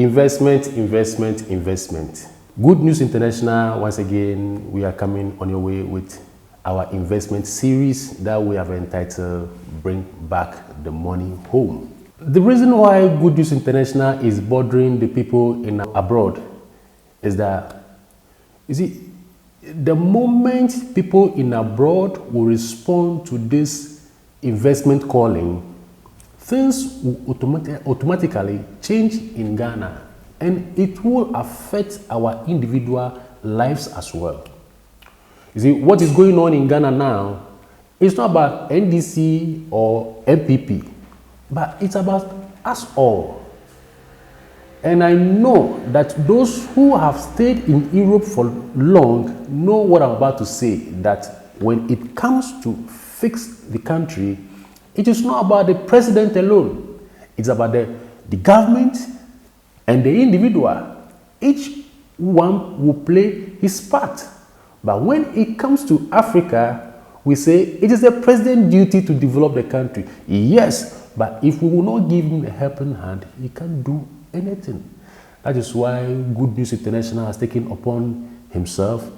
Investment, investment, investment. Good News International, once again, we are coming on your way with our investment series that we have entitled Bring Back the Money Home. The reason why Good News International is bothering the people in abroad is that, you see, the moment people in abroad will respond to this investment calling, things will automatically change in Ghana, and it will affect our individual lives as well. You see, what is going on in Ghana now is not about NDC or MPP, but it's about us all. And I know that those who have stayed in Europe for long know what I'm about to say, that when it comes to fix the country, it is not about the president alone. It's about the government and the individual. Each one will play his part. But when it comes to Africa, we say it is the president's duty to develop the country. Yes, but if we will not give him a helping hand, he can't do anything. That is why Good News International has taken upon himself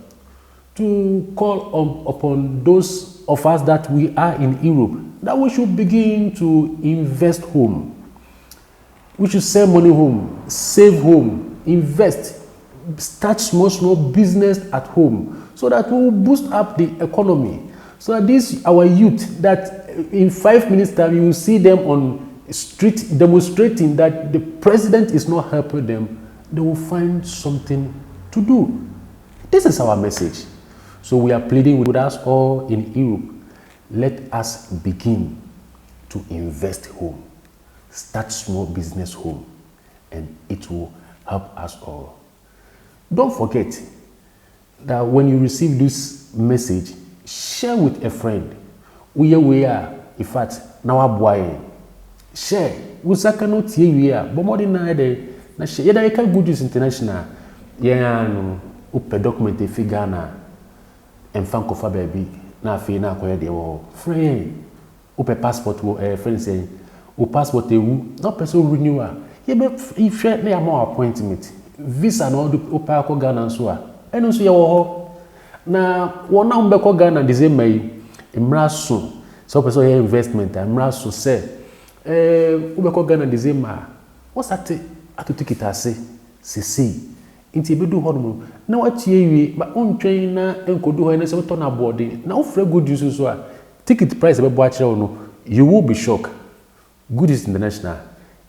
to call upon those of us that we are in Europe, that we should begin to invest home. We should send money home, save home, invest, start small business at home, so that we will boost up the economy. So that this our youth, that in 5 minutes time you will see them on street demonstrating that the president is not helping them, they will find something to do. This is our message. So we are pleading with us all in Europe. Let us begin to invest home, start small business home, and it will help us all. Don't forget that when you receive this message, share with a friend. We are, in fact, now our share. We cannot hear you here, but more than that, na share. You can Good News International. Yeah, no, upe document figure na emfankofa baby. Na fe na koye de wo friend. Upe passport wo friend say, o passport ewu. No person renewal. You be if na ya more appointment. Visa no do upe akọ Ghana so a. Eno so ye wo ho. Na wona mbekọ Ghana December yi. Imra so. So person here investment. Imra so say ubekọ Ghana December. What's that? Atu ticket ase. Sisi. Inti ebedu hono na watie wie ba ontwen na enkodu ho na se to na boarding na ofre Good News so a ticket price be bo akire no, you will be shocked. Good News International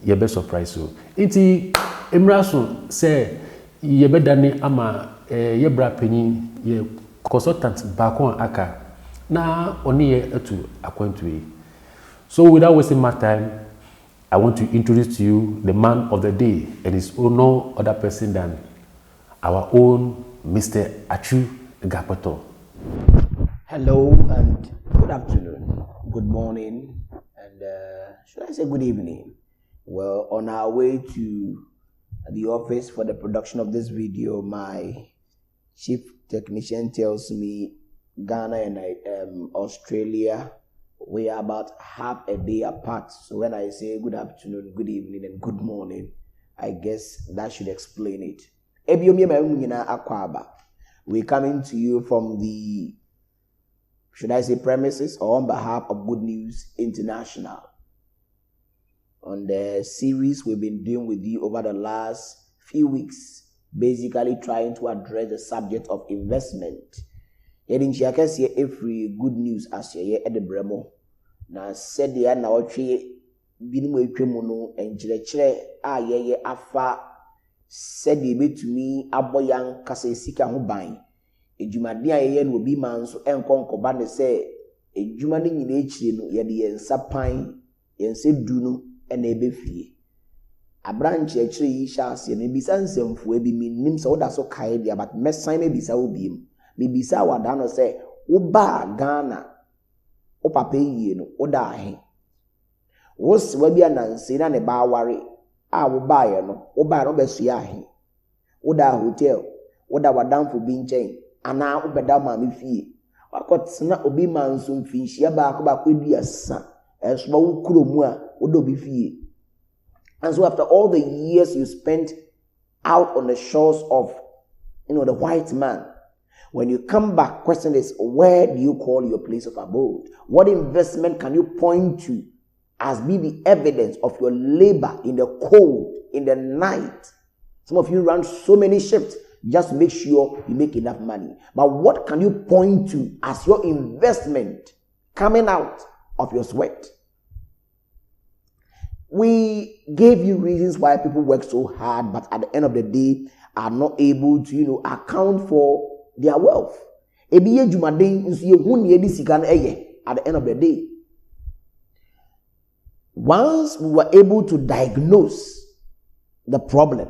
ye be surprise so inti emra so say ye be dane ama ye bra panyin ye consultant back on aka na oni ye atu akwantu. So without wasting my time, I want to introduce to you the man of the day, and it's no other person than our own Mr. Achu Gapato. Hello and good afternoon, good morning, and should I say good evening? Well, on our way to the office for the production of this video, my chief technician tells me Ghana and Australia, we are about half a day apart. So when I say good afternoon, good evening, and good morning, I guess that should explain it. We're coming to you from the, should I say, premises or on behalf of Good News International. On the series we've been doing with you over the last few weeks, basically trying to address the subject of investment. Every good news as ye at the Bremo. Na said ya na watwe binimu etwemu no enkyerɛkyerɛ a ye afa said betumi aboyan kasa sika ho ban. Edwumade a ye no obi man so enkonkoba ne sɛ edwuma ne nyina ekyire no ye de yensa pan yensa du no na ebefie. Abranche ekyire yi hyase ne bisa nsɛmfo abi minnim sɛ woda so kae dia but mesan me bisa obiem. Me bisa wada no sɛ woba Ghana o papa yie no woda ahe. Wos wa bia nanse na ne ba ware a woba ye no woba no besua ahe. Woda hotel, woda wadamfo bi nkyɛn ana wobɛda ma me fie. Wakɔtena obi manso mfinhyia ba ko ba kwadu asa. Ɛso ba wo kuro mu a woda obi fie. And so after all the years you spent out on the shores of, the white man, when you come back, question is, where do you call your place of abode? What investment can you point to as be the evidence of your labor in the cold, in the night? Some of you run so many shifts just to make sure you make enough money. But what can you point to as your investment coming out of your sweat? We gave you reasons why people work so hard, but at the end of the day are not able to, account for their wealth. At the end of the day, once we were able to diagnose the problem,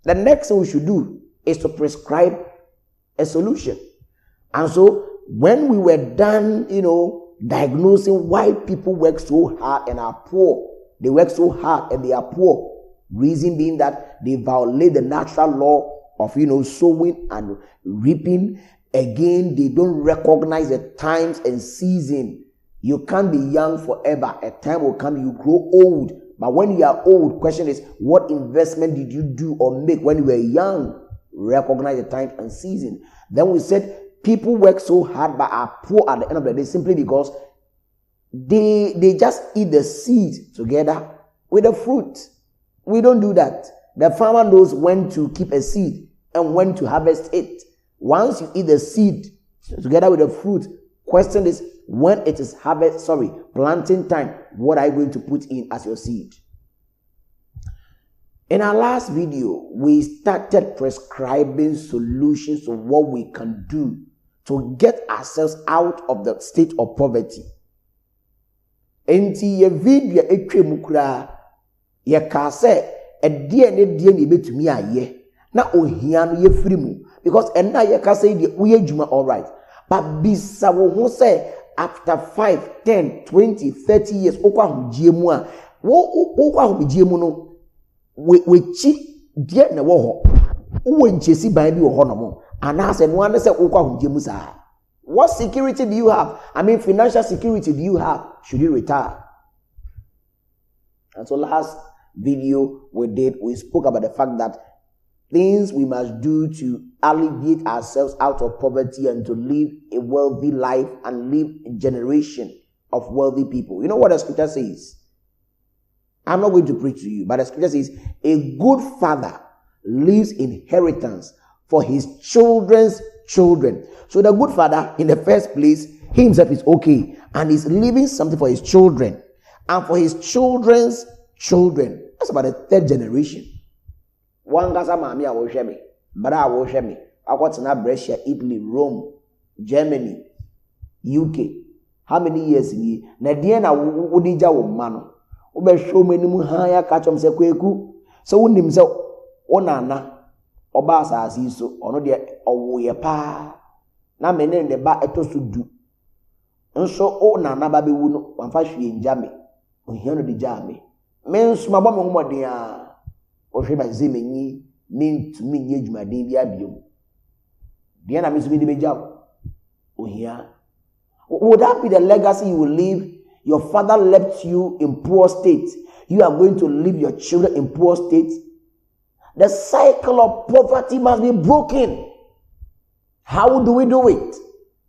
the next thing we should do is to prescribe a solution. And so when we were done, diagnosing why people work so hard and are poor, they work so hard and they are poor. Reason being that they violate the natural law of, sowing and reaping. Again, they don't recognize the times and season. You can't be young forever. A time will come, you grow old. But when you are old, question is, what investment did you do or make when you were young? Recognize the time and season. Then we said, people work so hard but are poor at the end of the day simply because they just eat the seed together with the fruit. We don't do that. The farmer knows when to keep a seed and when to harvest it. Once you eat the seed together with the fruit, question is, when it is planting time, what are you going to put in as your seed? In our last video, we started prescribing solutions of what we can do to get ourselves out of the state of poverty. Enti ye video etwem kura ye ka se edie ne betumi aye na ohia no ye firi mu, because enna ye ka se die wo ye djuma all right, but bisa wo ho se after 5, 10, 20, 30 years okwa hogie mu a wo hogie mu no we chi die na wo ho wo nchesi ban bi wo ho no mo ana se no ane se okwa hogie mu sa. What security do you have? Financial security do you have should you retire? And so last video we spoke about the fact that things we must do to alleviate ourselves out of poverty and to live a wealthy life and live a generation of wealthy people. You know what the scripture says? I'm not going to preach to you, but the scripture says, a good father leaves inheritance for his children's children. So the good father, in the first place, he himself is okay and is leaving something for his children and for his children's children. That's about the third generation. One gasa mami awo hwe me, bra awo hwe me. Akwotena Brescia, Italy, Rome, Germany, UK. How many years ni? Na die na wodija wo ma no. Wo be hwe mo anim han ya ka chom se kweku. So wonim se onana oba asasi so ono de owo ye pa. Na mene ne ba etoso du. Nso onana ba be wu no, wamfa hwe njame. Ohia no de jame. Men suma ba me homoden a ohwe ba zemenyi min to min ye dwumaden bi abiom. De na me so bi de bejaw. Ohia. Would that be the legacy you will leave? Your father left you in poor state. You are going to leave your children in poor state. The cycle of poverty must be broken. How do we do it?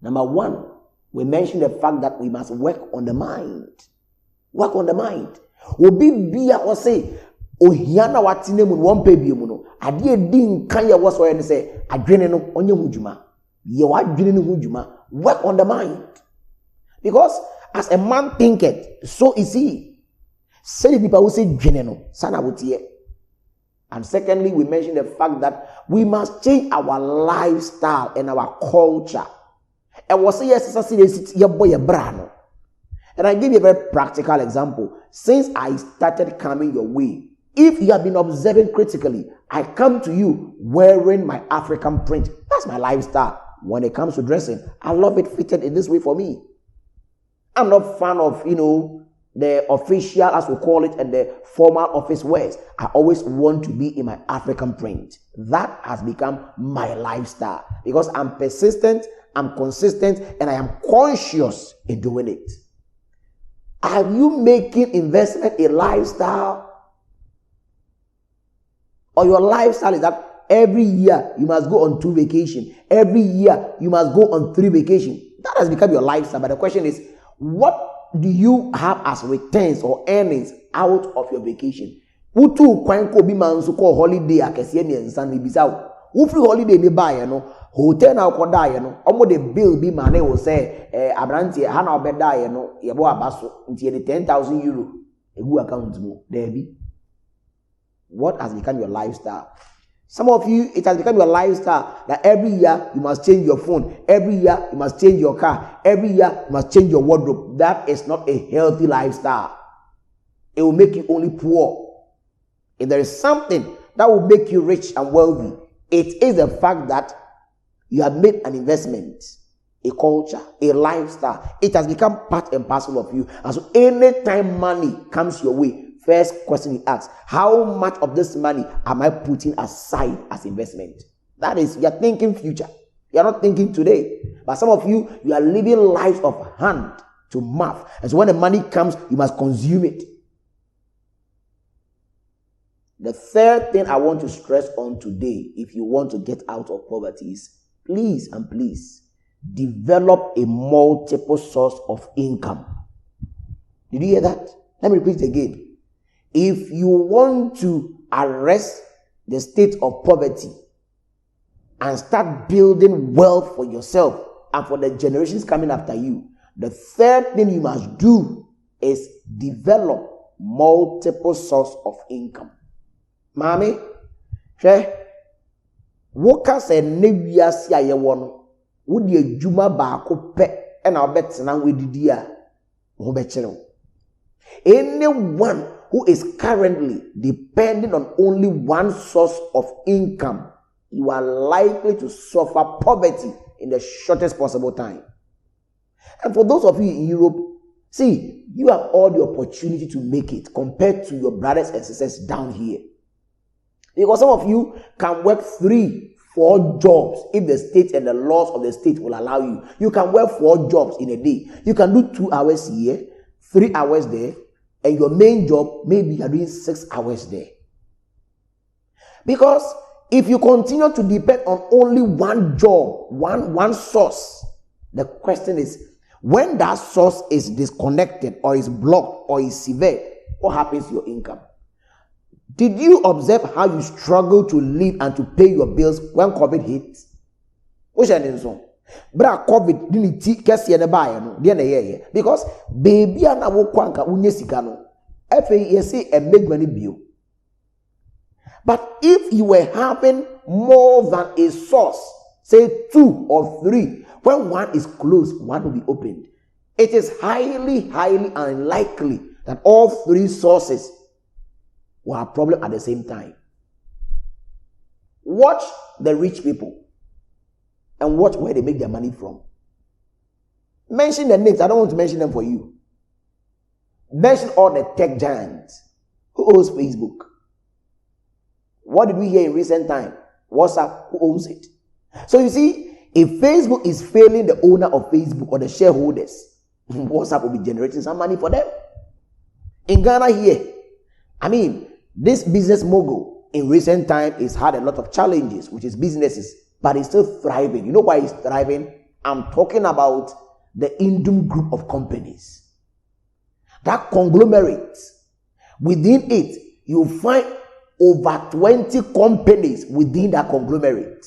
Number one, we mentioned the fact that we must work on the mind. Work on the mind. Obi bia o say ohiana watine mu won pa bi mu no ade edi nkan ye wo so ye say adwene no onye hudwuma ye wa adwene no hudwuma. Work on the mind, because as a man thinketh, so is he. Say the people who say dwene no sana wotie. And secondly, we mentioned the fact that we must change our lifestyle and our culture. And we say yes, your boy a brano. And I give you a very practical example. Since I started coming your way, if you have been observing critically, I come to you wearing my African print. That's my lifestyle. When it comes to dressing, I love it fitted in this way for me. I'm not fan of, the official, as we call it, and the formal office wears. I always want to be in my African print. That has become my lifestyle because I'm persistent, I'm consistent, and I am conscious in doing it. Are you making investment a lifestyle? Or your lifestyle is that every year you must go on 2 vacations. Every year you must go on 3 vacations. That has become your lifestyle. But the question is, what do you have as returns or earnings out of your vacation? Utu kwanko bi manso call holiday akese miensa ni bisa wo free holiday ni buy no hotel na ko die no omo de bill bi ma na wo say abrantie ha na obeda no ye bo abaso ntie de 10,000 euro egu account mo there be. What has become your lifestyle? Some of you, it has become your lifestyle that every year you must change your phone. Every year you must change your car. Every year you must change your wardrobe. That is not a healthy lifestyle. It will make you only poor. If there is something that will make you rich and wealthy, it is the fact that you have made an investment, a culture, a lifestyle. It has become part and parcel of you. And so anytime money comes your way, first question he asks, how much of this money am I putting aside as investment? That is, you are thinking future. You are not thinking today. But some of you, you are living lives of hand to mouth. And so when the money comes, you must consume it. The third thing I want to stress on today, if you want to get out of poverty, is please and please develop a multiple source of income. Did you hear that? Let me repeat it again. If you want to arrest the state of poverty and start building wealth for yourself and for the generations coming after you, the third thing you must do is develop multiple source of income. Mami, woka se ne wiase aye wono, wo de adwuma baako pe e na obetena wedidi a wo be kire wo. Anyone who is currently depending on only one source of income, you are likely to suffer poverty in the shortest possible time. And for those of you in Europe, see, you have all the opportunity to make it compared to your brothers and sisters down here. Because some of you can work 3-4 jobs if the state and the laws of the state will allow you. You can work 4 jobs in a day. You can do 2 hours here, 3 hours there, and your main job, maybe you are doing 6 hours there. Because if you continue to depend on only one job, one source, the question is, when that source is disconnected or is blocked or is severed, what happens to your income? Did you observe how you struggle to live and to pay your bills when COVID hit? Which is so? Bra COVID didn't kesi ene buy no de na ye because baby na wo kwanka unye sika no efe yesi e make money bio. But if you were having more than a source, say 2 or 3, when one is closed, one will be opened. It is highly unlikely that all 3 sources will have problem at the same time. Watch the rich people and watch where they make their money from. Mention the names. I don't want to mention them for you. Mention all the tech giants. Who owns Facebook? What did we hear in recent time? WhatsApp, who owns it? So you see, if Facebook is failing the owner of Facebook or the shareholders, WhatsApp will be generating some money for them. In Ghana here, this business mogul in recent time has had a lot of challenges, which is businesses, but it's still thriving. You know why it's thriving? I'm talking about the Indum group of companies. That conglomerate, within it, you'll find over 20 companies within that conglomerate.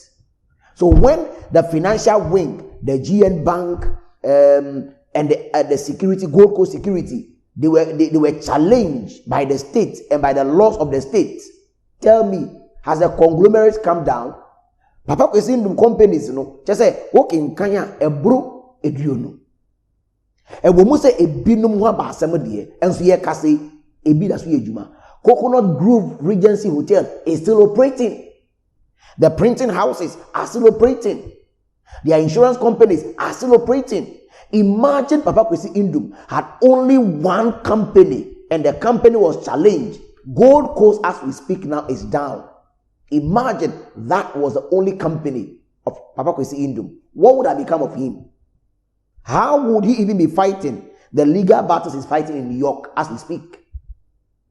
So when the financial wing, the GN Bank, and the security, Gold Coast Security, they were challenged by the state and by the laws of the state. Tell me, has the conglomerate come down? Papa kwesi ndum companies just say working kanya ebro eduonu. E wo mu say ebinum ho ba asem de enso ye kase ebi da so ye djuma. Coconut Grove Regency Hotel is still operating. The printing houses are still operating. Their insurance companies are still operating. Imagine Papa Kwesi Indum had only one company and the company was challenged. Gold Coast, as we speak now, is down. Imagine that was the only company of Papa Kwesi Indum. What would have become of him? How would he even be fighting the legal battles he's fighting in New York as we speak?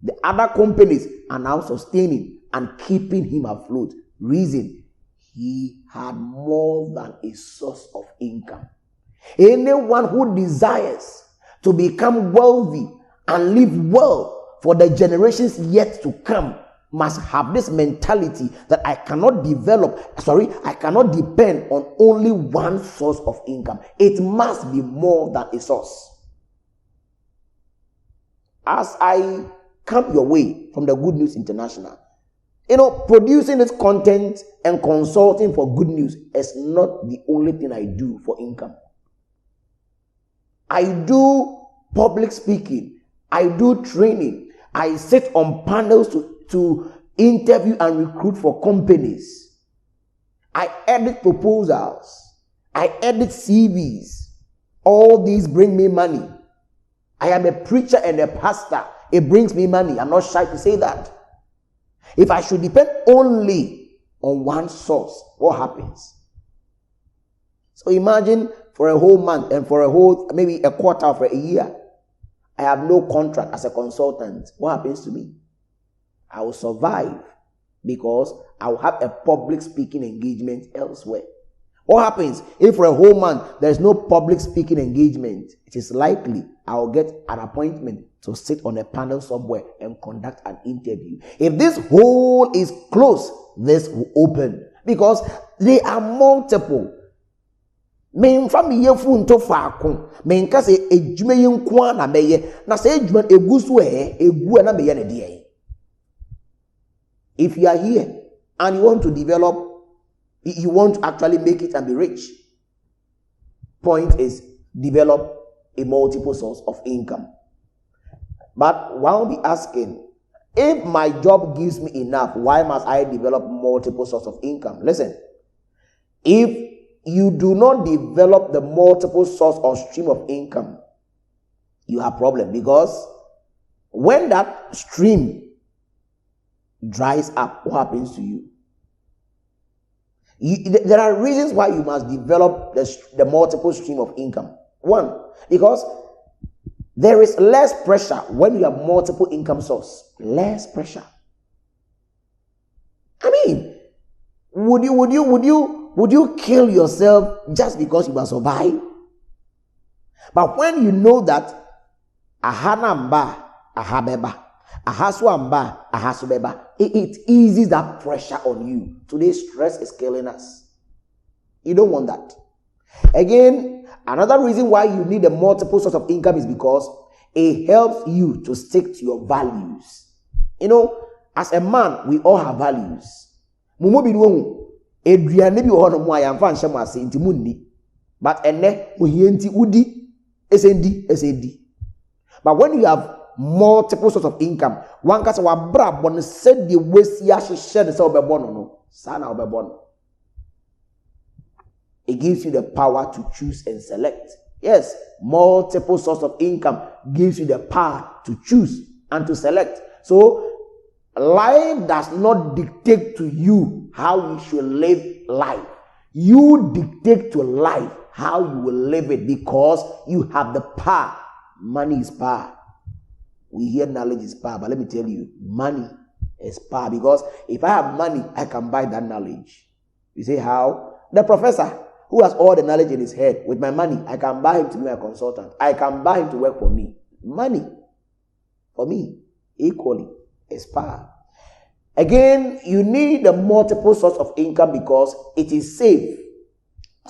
The other companies are now sustaining. and keeping him afloat. Reason, he had more than a source of income. Anyone who desires to become wealthy and live well for the generations yet to come must have this mentality that I cannot depend on only one source of income. It must be more than a source. As I come your way from the Good News International, producing this content and consulting for good news is not the only thing I do for income. I do public speaking. I do training. I sit on panels to interview and recruit for companies. I edit proposals. I edit CVs. All these bring me money. I am a preacher and a pastor. It brings me money. I'm not shy to say that. If I should depend only on one source, what happens? So imagine for a whole month and for maybe a quarter of a year, I have no contract as a consultant. What happens to me? I will survive because I will have a public speaking engagement elsewhere. What happens if for a whole month there's no public speaking engagement? It is likely I will get an appointment to sit on a panel somewhere and conduct an interview. If this hole is closed, this will open because they are multiple. Men from ye fun to faako men ka se edwuma ye nko na meye na se edwuma egusu egu na meye ne de. If you are here and you want to develop, you want to actually make it and be rich, point is develop a multiple source of income. But one will be asking, if my job gives me enough, why must I develop multiple source of income? Listen, if you do not develop the multiple source or stream of income, you have a problem, because when that stream dries up, what happens to you? There are reasons why you must develop the multiple stream of income. One, because there is less pressure when you have multiple income source. Less pressure. I mean, would you kill yourself just because you must survive? But when you know that ahanamba ahabeba ahaswamba ahasubeba, it eases that pressure on you. Today's stress is killing us. You don't want that. Again, another reason why you need a multiple source of income is because it helps you to stick to your values. As a man, we all have values. But but when you have multiple sources of income, one can say the it gives you the power to choose and select. Yes, multiple source of income gives you the power to choose and to select. So life does not dictate to you how you should live life. You dictate to life how you will live it, because you have the power. Money is power. We hear knowledge is power, but let me tell you, money is power, because if I have money, I can buy that knowledge. You say how? The professor who has all the knowledge in his head, with my money, I can buy him to be my consultant. I can buy him to work for me. Money, for me, equally, is power. Again, you need a multiple source of income because it is safe.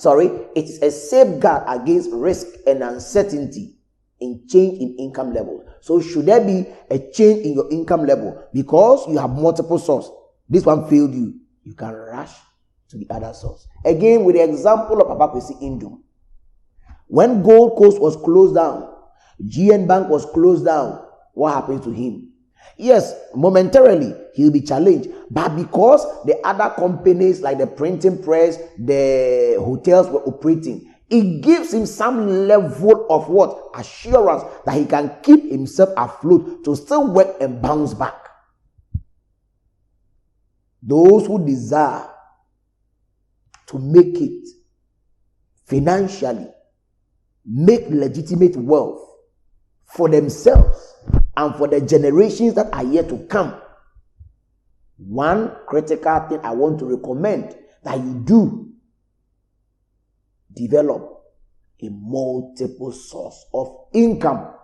It is a safeguard against risk and uncertainty in change in income level. So should there be a change in your income level, because you have multiple sources, this one failed you, you can rush to the other source. Again, with the example of Papa Kwesi Indum. When Gold Coast was closed down, GN Bank was closed down, what happened to him? Yes, momentarily, he'll be challenged. But because the other companies like the printing press, the hotels were operating, it gives him some level of what? Assurance that he can keep himself afloat to still work and bounce back. Those who desire to make it financially, make legitimate wealth for themselves and for the generations that are yet to come, one critical thing I want to recommend that you do, develop a multiple source of income.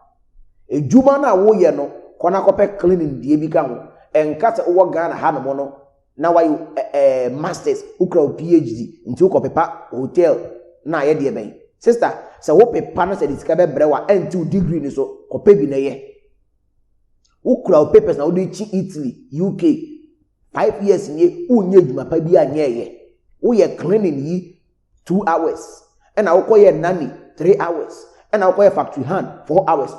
A juma na wo ye no kona kope cleaning die bi ka ho enka se wo Ghana ha no no na why masters ukra PhD nti wo kopepa hotel na ye de ben sister se wo pepa no se disika be brewa enti degree ni so kope bi na ye ukra papers na wo de chi Italy UK 5 years ni unye juma pa bi anye ye wo ye cleaning yi 2 hours and I will nanny 3 hours and I will factory hand 4 hours.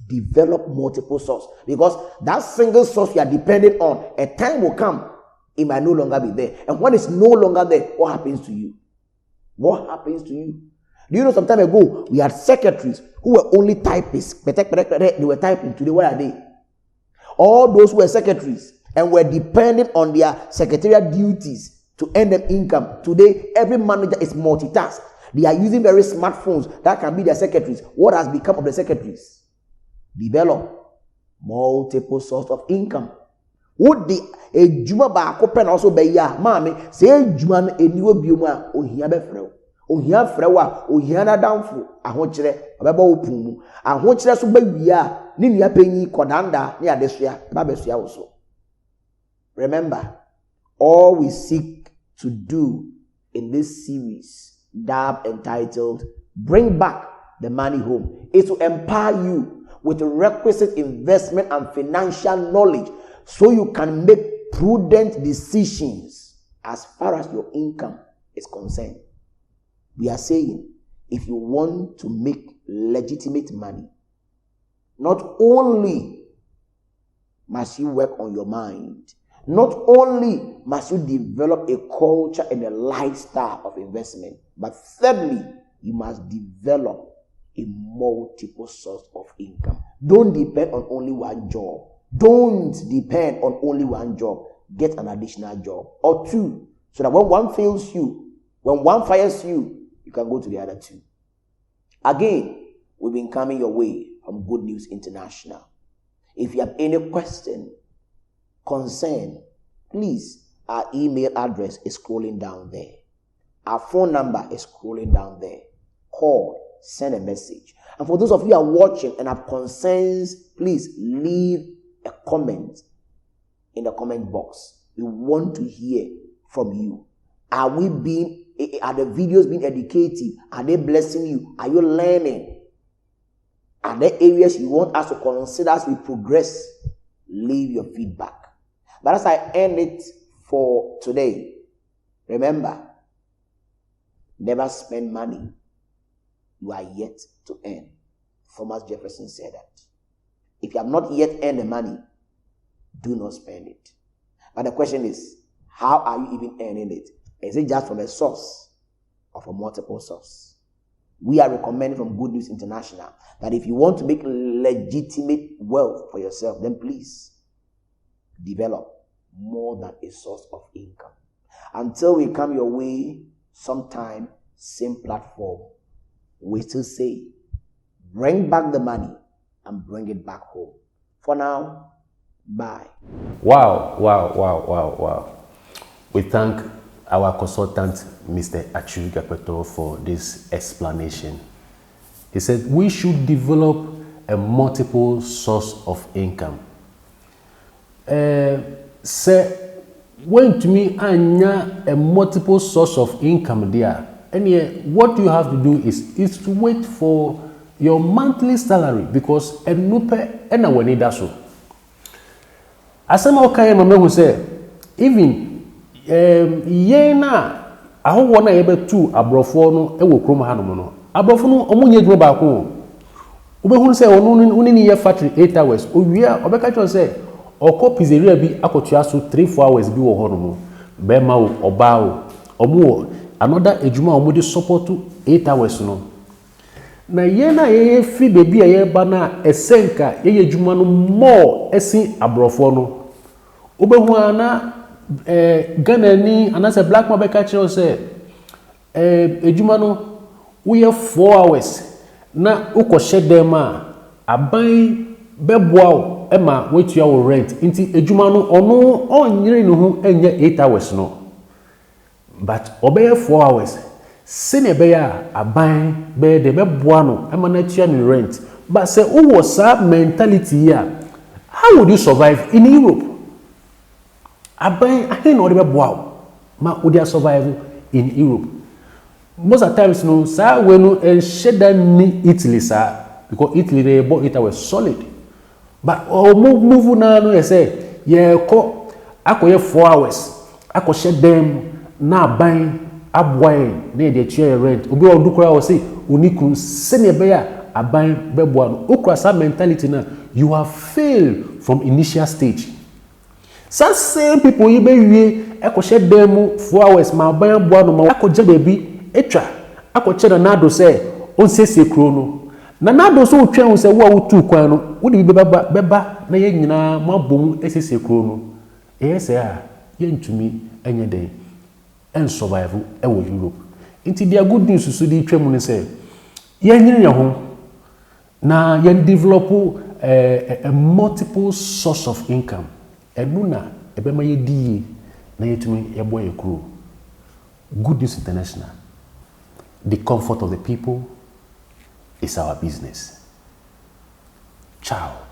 Develop multiple sources because that single source you are dependent on, a time will come it might no longer be there. And when it's no longer there, what happens to you? What happens to you? Do you know some time ago we had secretaries who were only typists? They were typing. Today, where are they? All those who were secretaries and were dependent on their secretarial duties to earn them income. Today, every manager is multitask. They are using very smartphones that can be their secretaries. What has become of the secretaries? Develop multiple sources of income. Would the juma ba kopen also be ya mama say juma no eniwo bioma ohia be frɛ ohia frɛ wa ohia na damfo ahokyere obeba opun mu ahokyere so ba wia ne nua panyi kodanda ne adesua ba besua wo so. Remember, all we seek to do in this series that entitled Bring Back the Money Home is to empower you with requisite investment and financial knowledge so you can make prudent decisions as far as your income is concerned. We are saying if you want to make legitimate money, not only must you work on your mind, not only must you develop a culture and a lifestyle of investment, but thirdly, you must develop a multiple source of income. Don't depend on only one job. Don't depend on only one job. Get an additional job or two, so that when one fails you, when one fires you, you can go to the other two. Again, we've been coming your way from Good News International. If you have any question, concern, please, our email address is scrolling down there. Our phone number is scrolling down there. Call, send a message. And for those of you who are watching and have concerns, please leave a comment in the comment box. We want to hear from you. Are the videos being educative? Are they blessing you? Are you learning? Are there areas you want us to consider as we progress? Leave your feedback. But as I end it for today, remember, never spend money you are yet to earn. Thomas Jefferson said that. If you have not yet earned the money, do not spend it. But the question is, how are you even earning it? Is it just from a source or from multiple sources? We are recommending from Good News International that if you want to make legitimate wealth for yourself, then please develop more than a source of income. Until we come your way sometime, same platform, we still say, bring back the money and bring it back home. For now, bye. Wow. We thank our consultant, Mr. Achu Gapeto, for this explanation. He said we should develop a multiple source of income. Say, when to me, anya a multiple source of income there. And what you have to do is to wait for your monthly salary because enupe ena weni daso. Asema okaye mama who say even yena aho wona yebe tu abrofo no ewo krom ha no no abrofo no omunye dwuma ba ko obehunu say onu ni ye factory 8 hours owia obeka cho say oko pizzeria bi akotua so 3-4 hours bi wo ho no mo be ma wo oba wo omo another ejuma omo de support 8 hours no na yena ye fi bebi ye ba na esenka ye ejuma no more esi abrofo no obehu ana Ghanaians anase black man beka kire say ejuma no we 4 hours na uko shedem a aban beboa ema wetu ya wo rent nti adwuma no ono onyere no ho enye 8 hours no but obey 4 hours sene be ya aban be de meboa no ema na tua ni rent but say who was that mentality here how would you survive in Europe aban ahe no de meboa ma would you survive in Europe most of the times no sa we no sheda ni Italy sa because Italy they bought it was solid but move na no say ye ko akoye 4 hours akoshe dem na ban aboy na de tua rent obi o dukura o say uniku sene be ya aban beboa no okura sa mentality na you have failed from initial stage some same people you be wie akoshe dem 4 hours ma ban boa no ma akoje bebi etwa akoche na nado say on sese kro no na nado so otwa hu say wo wotu kwan no wo de beba na ye nyina mabom esese kro no say a ye ntumi enye den en survive e wo Europe inti dia good news so di twam ne say ye nyire ho na ye develop a multiple source of income enuna ebema ye die na yetumi ye boy kro Good News International. The comfort of the people is our business. Ciao.